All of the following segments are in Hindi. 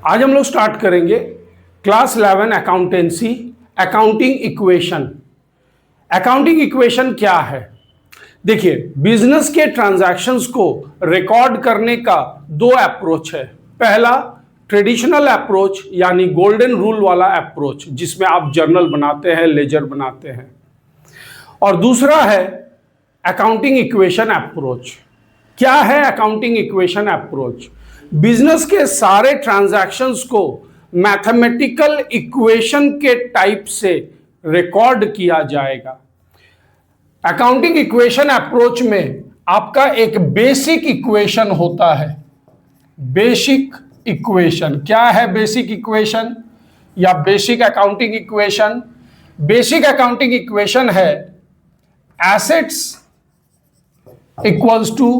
आज हम लोग स्टार्ट करेंगे class 11 accountancy accounting equation. Accounting equation क्या है? देखिए, बिजनेस के ट्रांजैक्शंस को रिकॉर्ड करने का दो अप्रोच है। पहला ट्रेडिशनल अप्रोच यानी गोल्डन रूल वाला अप्रोच, जिसमें आप जर्नल बनाते हैं, लेजर बनाते हैं, और दूसरा है अकाउंटिंग इक्वेशन अप्रोच। क्या है अकाउंटिंग इक्वेशन अप्रोच? बिजनेस के सारे ट्रांजैक्शंस को मैथमेटिकल इक्वेशन के टाइप से रिकॉर्ड किया जाएगा। अकाउंटिंग इक्वेशन अप्रोच में आपका एक बेसिक इक्वेशन होता है। बेसिक इक्वेशन क्या है? बेसिक इक्वेशन या basic accounting equation, basic accounting equation है assets equals to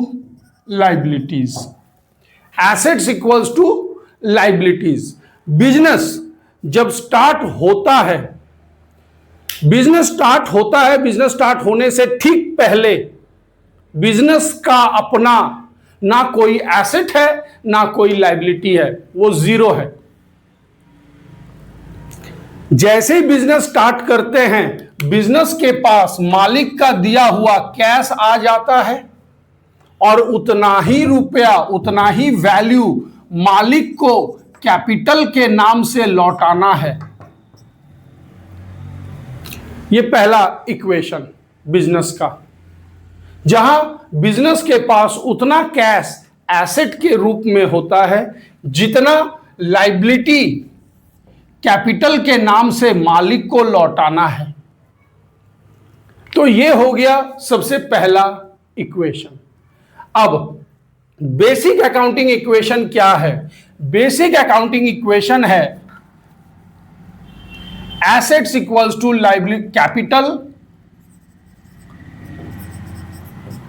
liabilities. Assets equals to liabilities. Business जब स्टार्ट होता है, बिजनेस स्टार्ट होने से ठीक पहले बिजनेस का अपना ना कोई एसेट है ना कोई लाइबिलिटी है, वो जीरो है। जैसे ही बिजनेस स्टार्ट करते हैं, बिजनेस के पास मालिक का दिया हुआ कैश आ जाता है और उतना ही रुपया, उतना ही वैल्यू मालिक को कैपिटल के नाम से लौटाना है। यह पहला इक्वेशन बिजनेस का, जहां बिजनेस के पास उतना कैश एसेट के रूप में होता है जितना लाइबिलिटी कैपिटल के नाम से मालिक को लौटाना है। तो यह हो गया सबसे पहला इक्वेशन। अब बेसिक अकाउंटिंग इक्वेशन क्या है? बेसिक अकाउंटिंग इक्वेशन है assets equals to liability capital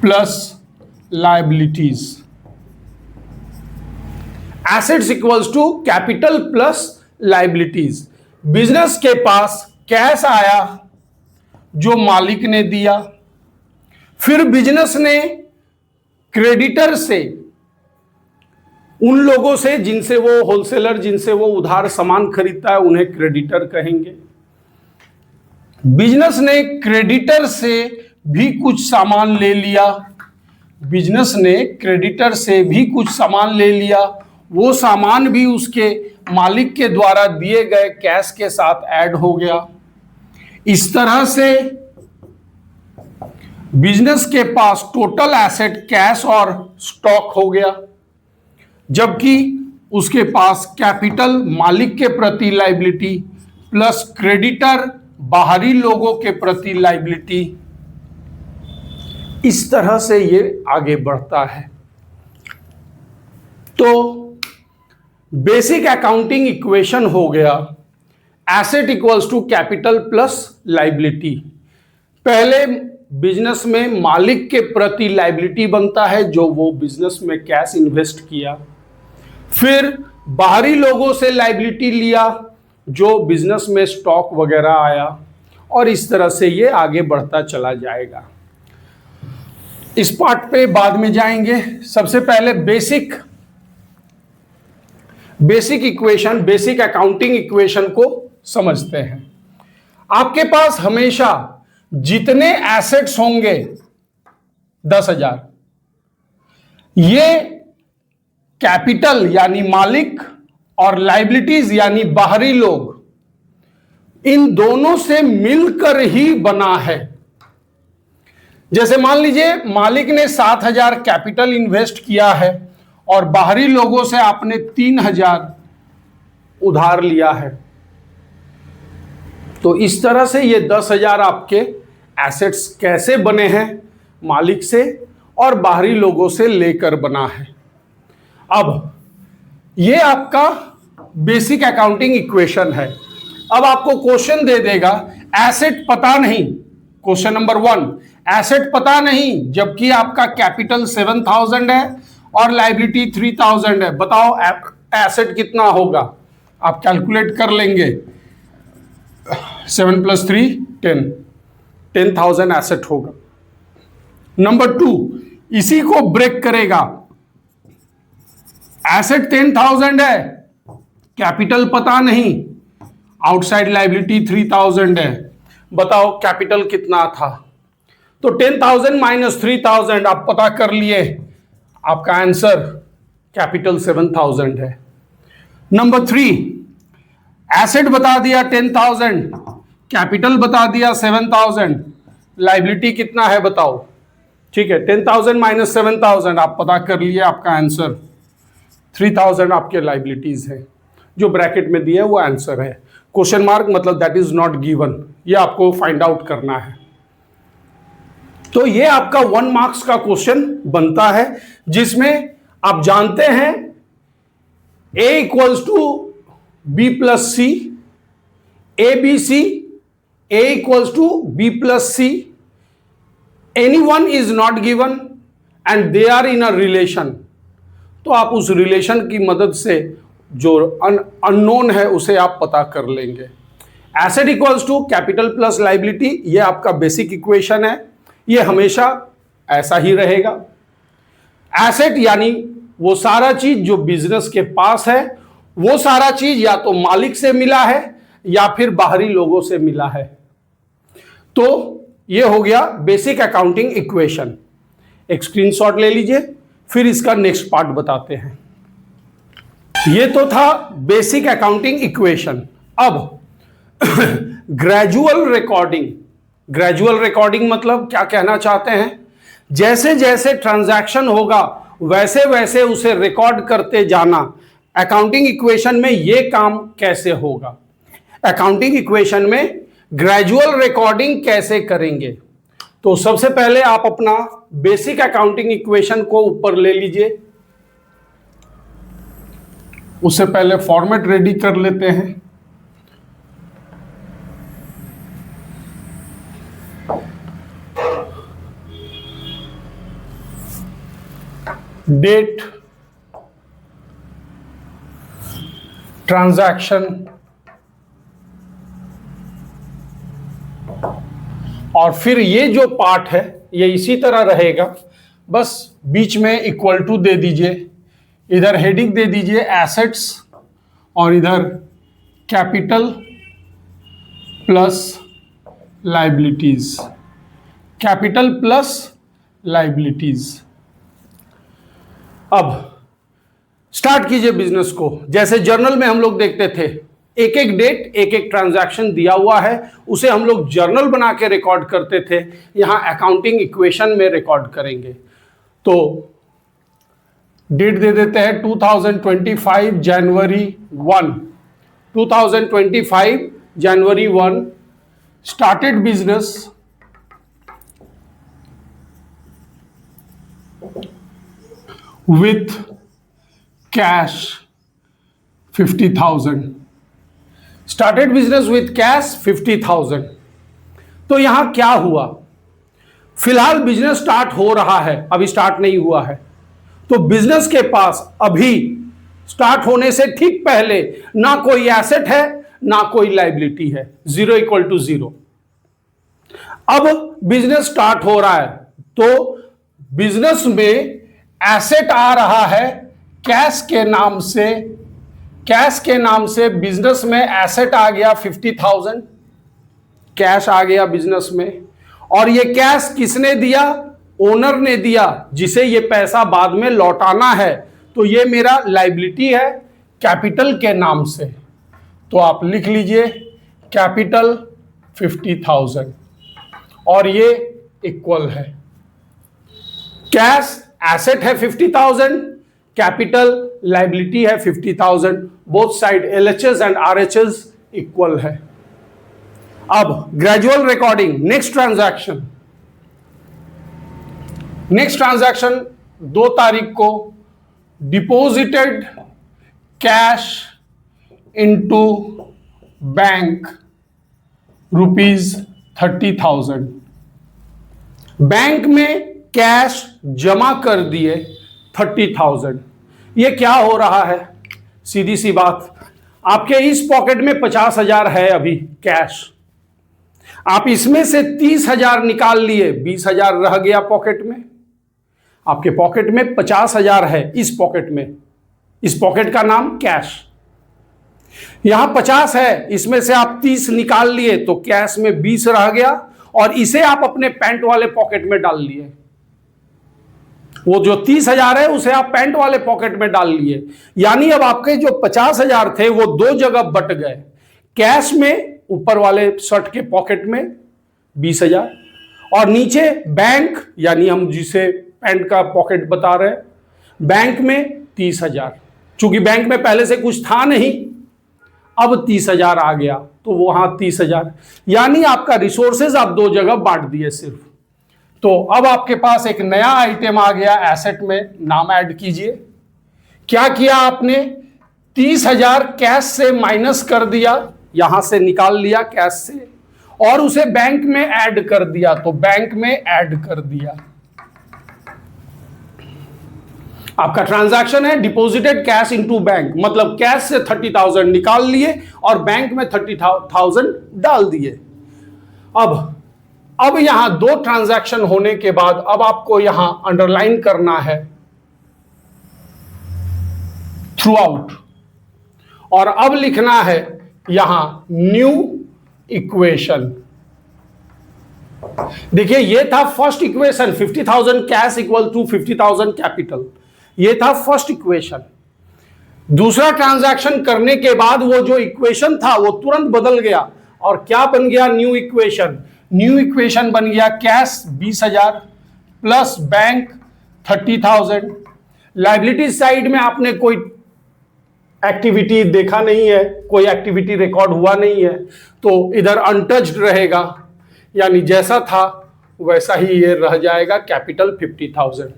plus liabilities. Assets equals to capital plus liabilities. Business के पास कैश आया जो मालिक ने दिया, फिर बिजनेस ने क्रेडिटर से, उन लोगों से जिनसे वो होलसेलर, जिनसे वो उधार सामान खरीदता है, उन्हें क्रेडिटर कहेंगे। बिजनेस ने क्रेडिटर से भी कुछ सामान ले लिया, बिजनेस ने क्रेडिटर से भी कुछ सामान ले लिया, वो सामान भी उसके मालिक के द्वारा दिए गए कैश के साथ ऐड हो गया। इस तरह से बिजनेस के पास टोटल एसेट कैश और स्टॉक हो गया, जबकि उसके पास कैपिटल मालिक के प्रति लाइबिलिटी प्लस क्रेडिटर बाहरी लोगों के प्रति लाइबिलिटी। इस तरह से ये आगे बढ़ता है। तो बेसिक अकाउंटिंग इक्वेशन हो गया asset equals to capital plus liability. पहले बिजनेस में मालिक के प्रति लाइबिलिटी बनता है जो वो बिजनेस में कैश इन्वेस्ट किया, फिर बाहरी लोगों से लाइबिलिटी लिया जो बिजनेस में स्टॉक वगैरह आया, और इस तरह से ये आगे बढ़ता चला जाएगा। इस पार्ट पे बाद में जाएंगे। सबसे पहले basic equation, basic accounting equation को समझते हैं। आपके पास हमेशा जितने एसेट्स होंगे 10,000, ये कैपिटल यानी मालिक और लाइबिलिटीज यानी बाहरी लोग, इन दोनों से मिलकर ही बना है। जैसे मान लीजिए मालिक ने 7,000 कैपिटल इन्वेस्ट किया है और बाहरी लोगों से आपने 3,000 उधार लिया है, तो इस तरह से ये 10,000 आपके एसेट्स कैसे बने हैं? मालिक से और बाहरी लोगों से लेकर बना है। अब ये आपका बेसिक अकाउंटिंग इक्वेशन है। अब आपको क्वेश्चन दे देगा, एसेट पता नहीं, क्वेश्चन नंबर 1, एसेट पता नहीं जबकि आपका कैपिटल 7,000 है और लाइबिलिटी 3,000 है, बताओ एसेट कितना होगा? आप कैलकुलेट कर लेंगे। 7 + 3 10,000 एसेट होगा। नंबर 2, इसी को ब्रेक करेगा। एसेट 10,000 है, कैपिटल पता नहीं, आउटसाइड लाइबिलिटी 3000 है, बताओ कैपिटल कितना था। तो 10,000 माइनस 3,000 आप पता कर लिए, आपका आंसर कैपिटल 7,000 है। नंबर 3, एसेट बता दिया 10,000, कैपिटल बता दिया 7,000, लाइबिलिटी कितना है बताओ। ठीक है, 10,000 माइनस 7,000 आप पता कर लिए, आपका आंसर 3,000 आपके लाइबिलिटीज है। जो ब्रैकेट में दिया है वो आंसर है। क्वेश्चन मार्क मतलब दैट इज नॉट गिवन, ये आपको फाइंड आउट करना है। तो ये आपका 1 मार्क्स का क्वेश्चन बनता है, जिसमें आप जानते हैं A equals to B plus C, ABC, A equals to B plus C, anyone is not given and they are in a relation। तो आप उस रिलेशन की मदद से जो अननोन है उसे आप पता कर लेंगे। Asset equals to capital plus liability, ये आपका बेसिक इक्वेशन है, ये हमेशा ऐसा ही रहेगा। एसेट यानी वो सारा चीज जो बिजनेस के पास है, वो सारा चीज या तो मालिक से मिला है या फिर बाहरी लोगों से मिला है। तो ये हो गया बेसिक अकाउंटिंग इक्वेशन। एक स्क्रीनशॉट ले लीजिए, फिर इसका नेक्स्ट पार्ट बताते हैं। ये तो था बेसिक अकाउंटिंग इक्वेशन। अब ग्रेजुअल रिकॉर्डिंग। ग्रेजुअल रिकॉर्डिंग मतलब क्या कहना चाहते हैं, जैसे जैसे ट्रांजैक्शन होगा वैसे वैसे उसे रिकॉर्ड करते जाना। अकाउंटिंग इक्वेशन में ये काम कैसे होगा, अकाउंटिंग इक्वेशन में ग्रेजुअल रिकॉर्डिंग कैसे करेंगे। तो सबसे पहले आप अपना बेसिक अकाउंटिंग इक्वेशन को ऊपर ले लीजिए। उससे पहले फॉर्मेट रेडी कर लेते हैं। डेट, ट्रांजैक्शन और फिर ये जो पार्ट है ये इसी तरह रहेगा, बस बीच में इक्वल टू दे दीजिए, इधर हेडिंग दे दीजिए एसेट्स और इधर capital plus liabilities, capital plus liabilities. अब स्टार्ट कीजिए बिजनेस को। जैसे जर्नल में हम लोग देखते थे, एक एक डेट एक एक ट्रांजैक्शन दिया हुआ है, उसे हम लोग जर्नल बना के रिकॉर्ड करते थे, यहां अकाउंटिंग इक्वेशन में रिकॉर्ड करेंगे। तो डेट दे देते हैं 2025 जनवरी 1, 2025 जनवरी 1, started business with cash 50,000, started business with cash 50,000। तो यहां क्या हुआ, फिलहाल बिजनेस स्टार्ट हो रहा है, अभी स्टार्ट नहीं हुआ है। तो बिजनेस के पास अभी स्टार्ट होने से ठीक पहले ना कोई एसेट है ना कोई लाइबिलिटी है, 0 इक्वल टू 0। अब बिजनेस स्टार्ट हो रहा है तो बिजनेस में एसेट आ रहा है कैश के नाम से, कैश के नाम से बिजनेस में एसेट आ गया 50,000, कैश आ गया बिजनेस में। और ये कैश किसने दिया, ओनर ने दिया, जिसे ये पैसा बाद में लौटाना है। तो ये मेरा लाइबिलिटी है कैपिटल के नाम से, तो आप लिख लीजिए कैपिटल 50,000 और ये इक्वल है, कैश एसेट है 50,000, कैपिटल लाइबिलिटी है 50,000, both side LHS and RHS equal है। अब gradual recording, next transaction. Next transaction 2 तारीख को deposited cash into bank ₹30,000, bank में कैश जमा कर दिए 30,000। ये क्या हो रहा है, सीधी सी बात, आपके इस पॉकेट में 50,000 है अभी कैश, आप इसमें से 30,000 निकाल लिए, 20,000 रह गया पॉकेट में। आपके पॉकेट में 50,000 है, इस पॉकेट में, इस पॉकेट का नाम कैश। यहां 50 है, इसमें से आप 30 निकाल लिए तो कैश में 20 रह गया और इसे आप अपने पैंट वाले पॉकेट में डाल लिए। वो जो 30,000 है उसे आप पैंट वाले पॉकेट में डाल लिए, यानी अब आपके जो 50,000 थे वो दो जगह बट गए। कैश में ऊपर वाले शर्ट के पॉकेट में 20,000 और नीचे बैंक, यानी हम जिसे पैंट का पॉकेट बता रहे हैं, बैंक में 30,000। चूंकि बैंक में पहले से कुछ था नहीं, अब 30,000 आ गया तो वहां 30,000, यानी आपका रिसोर्सेज आप दो जगह बांट दिए सिर्फ। तो अब आपके पास एक नया आइटम आ गया एसेट में, नाम ऐड कीजिए। क्या किया आपने? 30,000 कैश से माइनस कर दिया, यहां से निकाल लिया कैश से, और उसे बैंक में ऐड कर दिया, तो बैंक में ऐड कर दिया। आपका ट्रांजैक्शन है डिपॉजिटेड कैश इनटू बैंक, मतलब कैश से 30,000 निकाल लिए और बैंक में 30,000 डाल दिए। अब यहां दो ट्रांजैक्शन होने के बाद अब आपको यहां अंडरलाइन करना है थ्रू आउट, और अब लिखना है यहां न्यू इक्वेशन। देखिए ये था first equation, 50,000 cash equal to 50,000 capital, ये था फर्स्ट इक्वेशन। दूसरा ट्रांजैक्शन करने के बाद वो जो इक्वेशन था वो तुरंत बदल गया और क्या बन गया? New equation. न्यू इक्वेशन बन गया cash 20,000 plus bank 30,000। Liability side में आपने कोई एक्टिविटी देखा नहीं है, कोई एक्टिविटी रिकॉर्ड हुआ नहीं है, तो इधर अनटच्ड रहेगा, यानी जैसा था वैसा ही ये रह जाएगा, कैपिटल 50,000।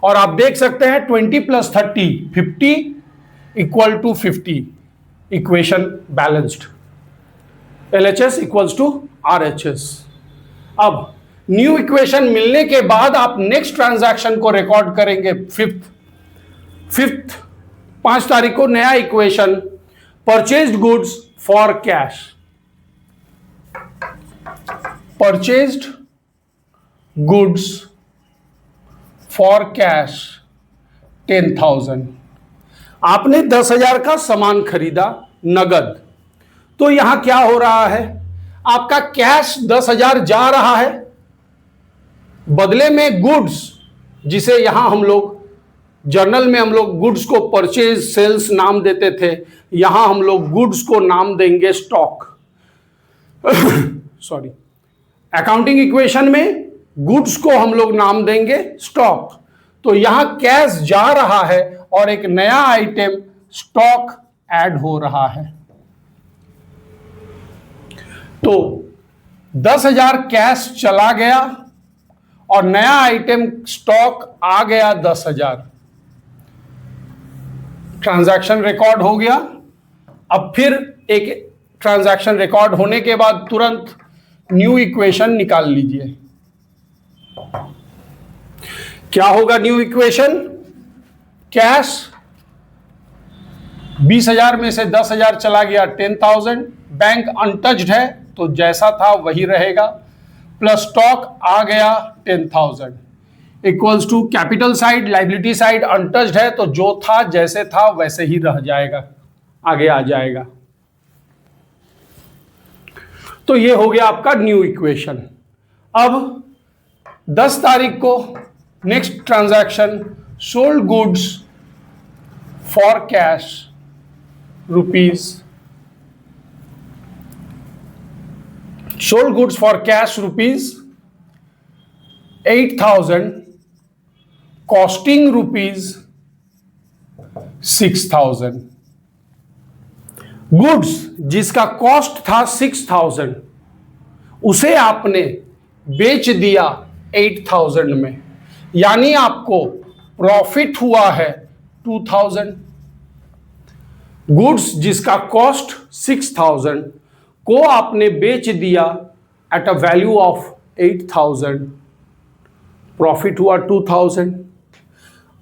और आप देख सकते हैं 20 plus 30 50 equal to 50, equation balanced. LHS equals to RHS। अब न्यू इक्वेशन मिलने के बाद आप नेक्स्ट ट्रांजैक्शन को रिकॉर्ड करेंगे फिफ्थ 5 तारीख को नया इक्वेशन, purchased goods for cash. Purchased goods for cash 10,000। आपने 10,000 का सामान खरीदा नगद, तो यहां क्या हो रहा है? आपका कैश 10,000 जा रहा है, बदले में गुड्स, जिसे यहां हम लोग जर्नल में हम लोग गुड्स को परचेज सेल्स नाम देते थे, यहां हम लोग गुड्स को नाम देंगे स्टॉक। सॉरी, अकाउंटिंग इक्वेशन में गुड्स को हम लोग नाम देंगे स्टॉक। तो यहां कैश जा रहा है और एक नया आइटम स्टॉक ऐड हो रहा है। तो 10,000 कैश चला गया और नया आइटम स्टॉक आ गया 10,000। ट्रांजैक्शन रिकॉर्ड हो गया। अब फिर एक ट्रांजैक्शन रिकॉर्ड होने के बाद तुरंत न्यू इक्वेशन निकाल लीजिए। क्या होगा न्यू इक्वेशन? कैश 20,000 में से 10,000 चला गया 10,000, बैंक अनटच्ड है तो जैसा था वही रहेगा, प्लस स्टॉक आ गया 10,000 equals to capital side, liability side untouched है तो जो था जैसे था वैसे ही रह जाएगा, आगे आ जाएगा। तो ये हो गया आपका न्यू इक्वेशन। अब 10 तारीख को next transaction, sold goods for cash rupees, sold goods for cash rupees 8,000, costing rupees 6,000। Goods जिसका कॉस्ट था 6,000 उसे आपने बेच दिया 8,000 में, यानी आपको प्रॉफिट हुआ है 2,000। गुड्स जिसका कॉस्ट 6,000 को आपने बेच दिया at a value of 8,000, profit हुआ 2,000।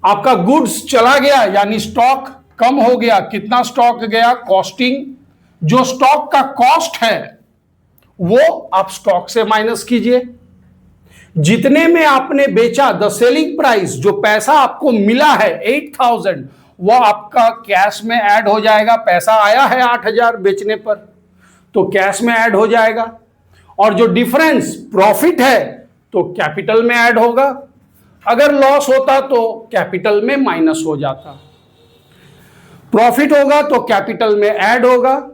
आपका गुड्स चला गया यानी स्टॉक कम हो गया। कितना स्टॉक गया? कॉस्टिंग, जो स्टॉक का कॉस्ट है वो आप स्टॉक से माइनस कीजिए। जितने में आपने बेचा, द सेलिंग प्राइस, जो पैसा आपको मिला है 8,000, वो आपका कैश में ऐड हो जाएगा। पैसा आया है 8,000 बेचने पर, तो कैश में ऐड हो जाएगा। और जो डिफरेंस प्रॉफिट है तो कैपिटल में ऐड होगा। अगर लॉस होता तो कैपिटल में माइनस हो जाता। प्रॉफिट होगा तो कैपिटल में ऐड होगा,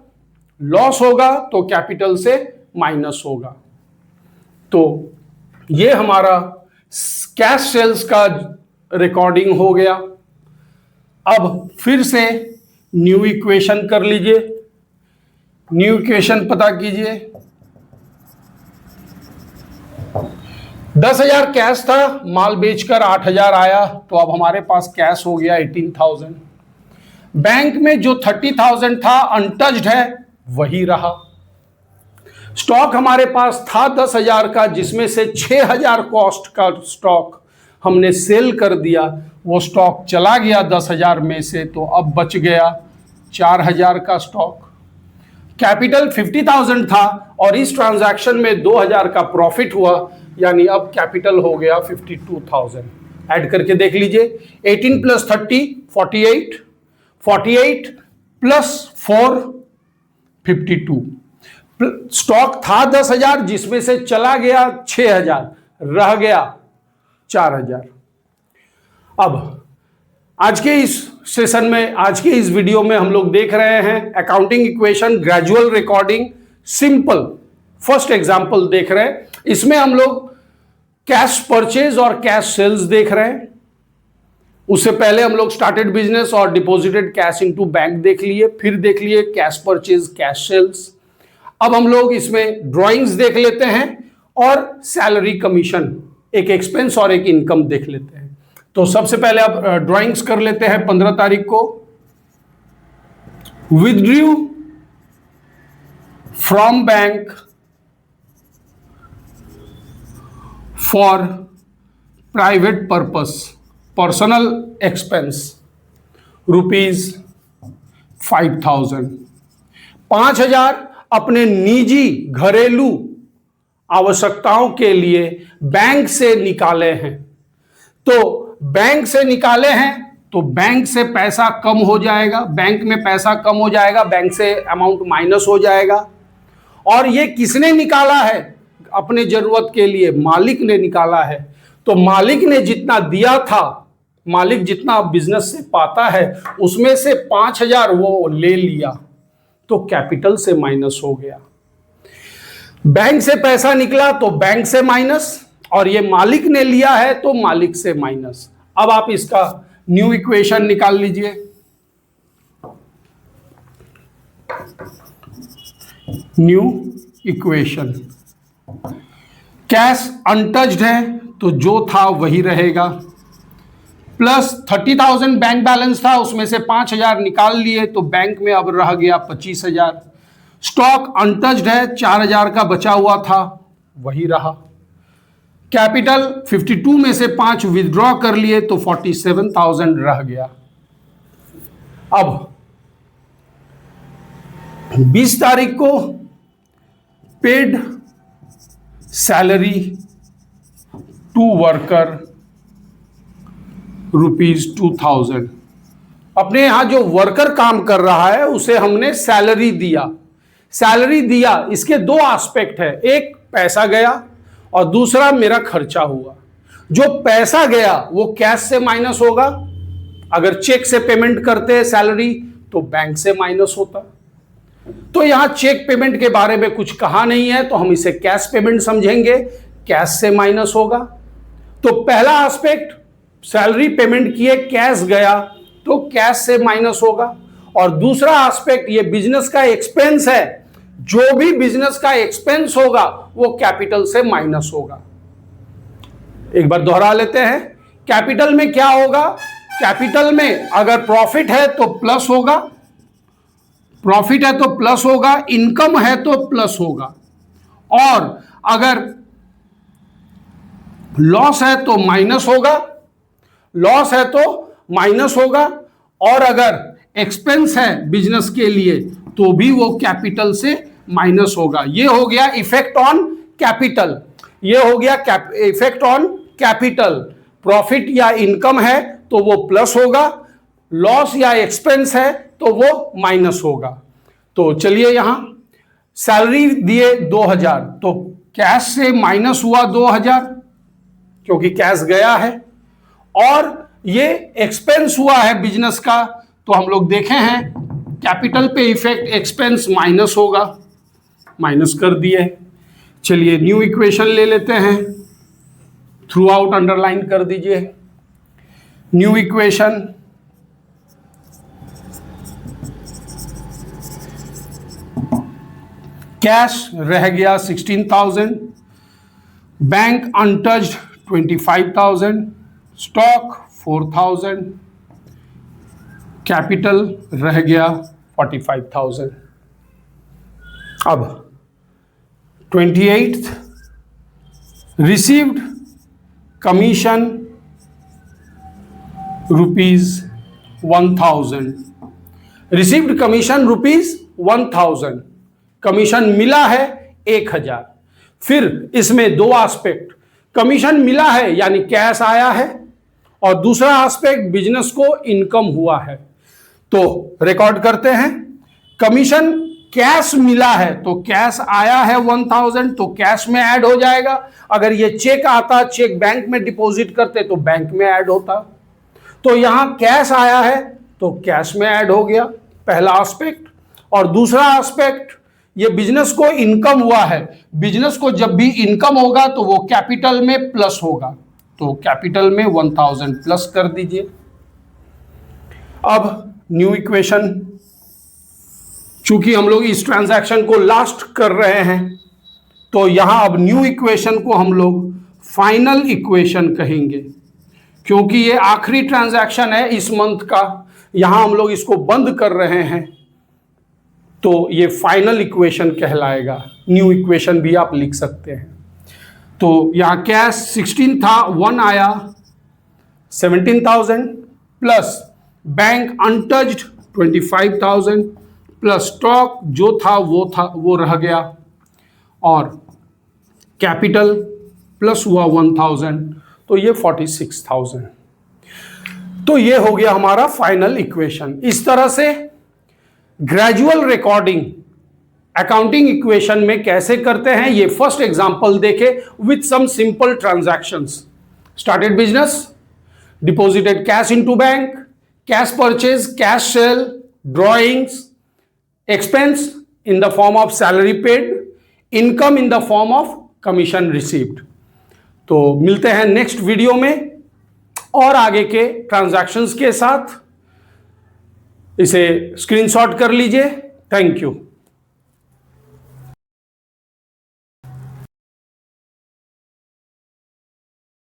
लॉस होगा तो कैपिटल से माइनस होगा। तो ये हमारा कैश सेल्स का रिकॉर्डिंग हो गया। अब फिर से न्यू इक्वेशन कर लीजिए। न्यू इक्वेशन पता कीजिए। 10,000 कैश था, माल बेचकर 8,000 आया, तो अब हमारे पास कैश हो गया 18,000। बैंक में जो 30,000 था अनटच्ड है वही रहा। स्टॉक हमारे पास था 10,000 का, जिसमें से 6,000 कॉस्ट का स्टॉक हमने सेल कर दिया। वो स्टॉक चला गया 10,000 में से, तो अब बच गया 4,000 का स्टॉक। कैपिटल 50,000 था और इस ट्रांजैक्शन में 2,000 का प्रॉफिट हुआ, यानी अब कैपिटल हो गया 52,000। ऐड करके देख लीजिए। 18 + 30 48, 48 + 4 52। स्टॉक था 10,000, जिसमें से चला गया 6,000, रह गया 4,000। अब आज के इस सेशन में, आज के इस वीडियो में हम लोग देख रहे हैं accounting equation, gradual recording, simple. First example देख रहे हैं। इसमें हम लोग कैश परचेज और कैश सेल्स देख रहे हैं। उससे पहले हम लोग स्टार्टेड बिजनेस और डिपॉजिटेड कैश इनटू बैंक देख लिए, फिर देख लिए कैश परचेज, कैश सेल्स। अब हम लोग इसमें ड्राइंग्स देख लेते हैं और सैलरी कमीशन, एक एक्सपेंस और एक इनकम देख लेते हैं। तो सबसे पहले अब ड्राइंग्स कर लेते हैं। 15 तारीख को withdrew from bank for private purpose, personal expense ₹5,000। 5,000 अपने निजी घरेलू आवश्यकताओं के लिए बैंक से निकाले हैं। तो बैंक से निकाले हैं तो बैंक से पैसा कम हो जाएगा, बैंक में पैसा कम हो जाएगा, बैंक से अमाउंट माइनस हो जाएगा। और ये किसने निकाला है? अपने जरूरत के लिए मालिक ने निकाला है। तो मालिक ने जितना दिया था, मालिक जितना बिजनेस से पाता है, उसमें से 5,000 वो ले लिया, तो कैपिटल से माइनस हो गया। बैंक से पैसा निकला तो बैंक से माइनस, और ये मालिक ने लिया है तो मालिक से माइनस। अब आप इसका न्यू इक्वेशन निकाल लीजिए। न्यू इक्वेशन, कैश अनटच्ड है तो जो था वही रहेगा, प्लस 30,000 बैंक बैलेंस था, उसमें से 5,000 निकाल लिए तो बैंक में अब रह गया 25,000। स्टॉक अनटच्ड है, 4,000 का बचा हुआ था, वही रहा। कैपिटल 52 में से 5 विथड्रॉ कर लिए तो 47,000 रह गया। अब 20 तारीख को पेड सैलरी टू वर्कर ₹2,000। अपने यहां जो वर्कर काम कर रहा है उसे हमने सैलरी दिया। सैलरी दिया, इसके दो एस्पेक्ट है, एक पैसा गया और दूसरा मेरा खर्चा हुआ। जो पैसा गया वो कैश से माइनस होगा। अगर चेक से पेमेंट करते हैं सैलरी तो बैंक से माइनस होता। तो यहां चेक पेमेंट के बारे में कुछ कहा नहीं है, तो हम इसे कैश पेमेंट समझेंगे, कैश से माइनस होगा। तो पहला एस्पेक्ट, सैलरी पेमेंट किए, कैश गया तो कैश से माइनस होगा। और दूसरा एस्पेक्ट, ये बिजनेस का एक्सपेंस है, जो भी बिजनेस का एक्सपेंस होगा वो कैपिटल से माइनस होगा। एक बार दोहरा लेते हैं। कैपिटल में क्या होगा? कैपिटल में अगर प्रॉफिट है तो प्लस होगा, प्रॉफिट है तो प्लस होगा, इनकम है तो प्लस होगा, और अगर लॉस है तो माइनस होगा, लॉस है तो माइनस होगा, और अगर एक्सपेंस है बिजनेस के लिए तो भी वो कैपिटल से माइनस होगा। ये हो गया इफेक्ट ऑन कैपिटल, ये हो गया इफेक्ट ऑन कैपिटल। प्रॉफिट या इनकम है तो वो प्लस होगा, लॉस या एक्सपेंस है तो वो माइनस होगा। तो चलिए यहां सैलरी दिए 2000, तो कैश से माइनस हुआ 2000 क्योंकि कैश गया है, और ये एक्सपेंस हुआ है बिजनेस का, तो हम लोग देखे हैं कैपिटल पे इफेक्ट एक्सपेंस माइनस होगा, माइनस कर दिए। चलिए न्यू इक्वेशन ले लेते हैं, थ्रू आउट अंडरलाइन कर दीजिए। न्यू इक्वेशन, कैश रह गया 16,000, बैंक अनटच्ड 25,000, स्टॉक 4,000, कैपिटल रह गया 45,000। अब 28th received commission ₹1,000, received commission ₹1,000, commission मिला है 1,000। फिर इसमें दो एस्पेक्ट, कमीशन मिला है यानी कैश आया है, और दूसरा एस्पेक्ट बिजनेस को इनकम हुआ है। तो रिकॉर्ड करते हैं, कमीशन कैश मिला है तो कैश आया है 1,000, तो कैश में ऐड हो जाएगा। अगर ये चेक आता, चेक बैंक में डिपॉजिट करते तो बैंक में ऐड होता। तो यहां कैश आया है तो कैश में ऐड हो गया, पहला एस्पेक्ट। और दूसरा एस्पेक्ट, ये बिजनेस को इनकम हुआ है, बिजनेस को जब भी इनकम होगा तो वो कैपिटल में प्लस होगा, तो कैपिटल में 1,000 प्लस कर दीजिए। अब न्यू इक्वेशन, चूंकि हम लोग इस ट्रांजैक्शन को लास्ट कर रहे हैं तो यहां अब न्यू इक्वेशन को हम लोग फाइनल इक्वेशन कहेंगे, क्योंकि ये आखिरी ट्रांजैक्शन है इस मंथ का, यहां हम लोग इसको बंद कर रहे हैं, तो ये फाइनल इक्वेशन कहलाएगा। न्यू इक्वेशन भी आप लिख सकते हैं। तो यहां कैश 16 था, 1 आया 17,000, plus bank untouched 25,000, plus stock जो था वो रह गया, और कैपिटल प्लस हुआ 1,000, तो ये 46,000। तो ये हो गया हमारा फाइनल इक्वेशन। इस तरह से ग्रेजुअल रिकॉर्डिंग अकाउंटिंग इक्वेशन में कैसे करते हैं, ये फर्स्ट एग्जांपल देखे with some simple transactions. Started business, deposited cash into bank, cash purchase, cash sale, drawings, expense in the form of salary paid, income in the form of commission received। तो मिलते हैं नेक्स्ट वीडियो में और आगे के ट्रांजैक्शंस के साथ। इसे स्क्रीनशॉट कर लीजिए। Thank you.